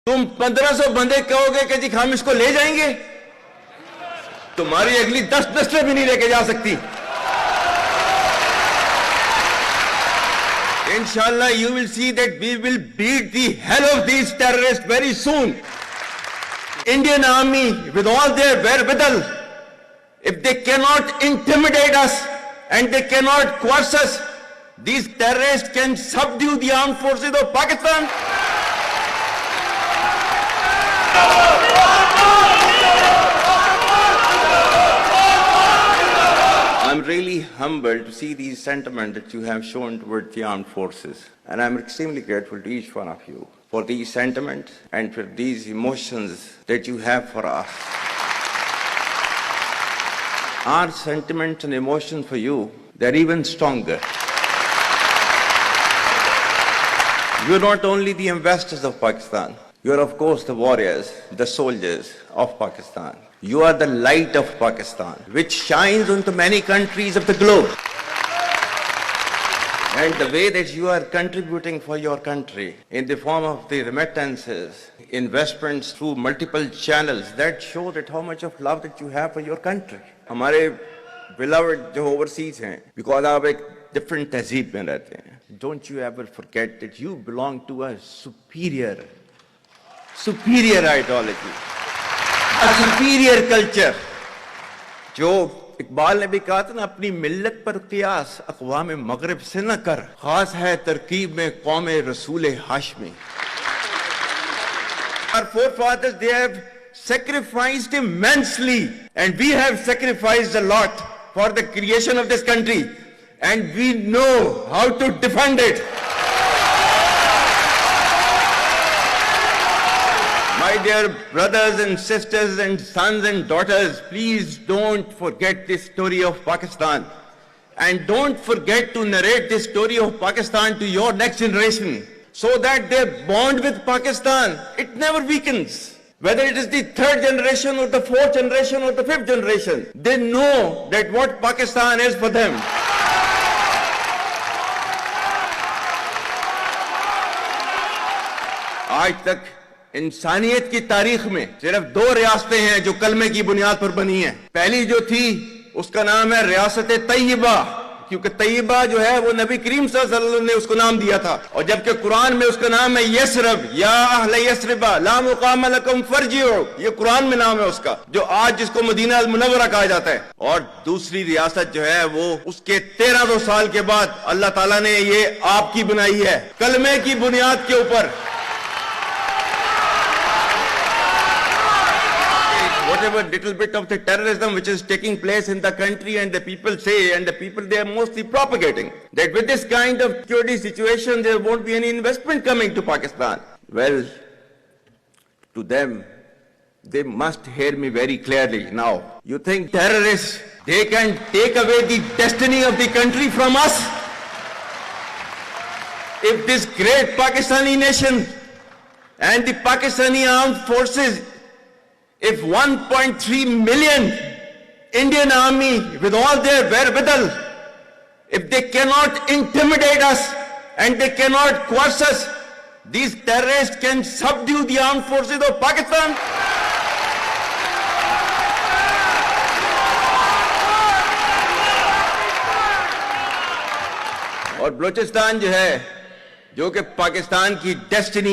तुम 1500 बंदे कहोगे कि जी हम इसको ले जाएंगे, तुम्हारी अगली 10 नस्लें भी नहीं लेके जा सकती। Inshallah, you will see that we will beat the hell of these terrorists very soon. Indian army, with all their wherewithal, if they cannot intimidate us and they cannot coerce us, these terrorists can subdue the armed forces of Pakistan. I'm really humbled to see the sentiment that you have shown towards the armed forces. And I'm extremely grateful to each one of you for these sentiments and for these emotions that you have for us. Our sentiments and emotions for you, they're even stronger. You're not only the investors of Pakistan, you're of course the warriors, the soldiers of Pakistan. You are the light of Pakistan, which shines onto many countries of the globe. And the way that you are contributing for your country in the form of the remittances, investments through multiple channels, that show that how much of love that you have for your country. हमारे beloved जो overseas हैं, because आप एक different तहजीब में रहते हैं. Don't you ever forget that you belong to a superior ideology. A superior culture. जो इकबाल ने भी कहा था ना, अपनी मिल्लत पर कियास अक़वाम मगरिब से न कर, खास है तरकीब में कौम रसूल Hashmi. Our forefathers, they have sacrificed immensely, and we have sacrificed a lot for the creation of this country, and we know how to defend it. My dear brothers and sisters and sons and daughters, please don't forget this story of Pakistan. And don't forget to narrate this story of Pakistan to your next generation, so that their bond with Pakistan, it never weakens. Whether it is the 3rd generation or the 4th generation or the 5th generation, they know that what Pakistan is for them. आज तक इंसानियत की तारीख में सिर्फ 2 रियासतें हैं जो कलमे की बुनियाद पर बनी हैं. पहली जो थी उसका नाम है रियासत तैयबा, क्योंकि तैयबा जो है वो नबी करीम सल्लल्लाहु अलैहि वसल्लम ने उसको नाम दिया था. और जबकि कुरान में उसका नाम है यसरब, या अहले यसरबा ला मुकाम लकुम फरजिउ, ये कुरान में नाम है उसका, जो आज जिसको मदीना अल मुनव्वरा कहा जाता है. और दूसरी रियासत जो है वो उसके 1300 साल के बाद अल्लाह ताला ने ये आपकी बनाई है, कलमे की बुनियाद के ऊपर. Whatever little bit of the terrorism which is taking place in the country, and the people say, and the people they are mostly propagating, that with this kind of security situation there won't be any investment coming to Pakistan. Well, to them, they must hear me very clearly now. You think terrorists, they can take away the destiny of the country from us? If this great Pakistani nation and the Pakistani armed forces, if 1.3 million Indian army with all their wherewithal, if they cannot intimidate us and they cannot coerce us, these terrorists can subdue the armed forces of Pakistan. और बलूचिस्तान जो है, जो कि पाकिस्तान की destiny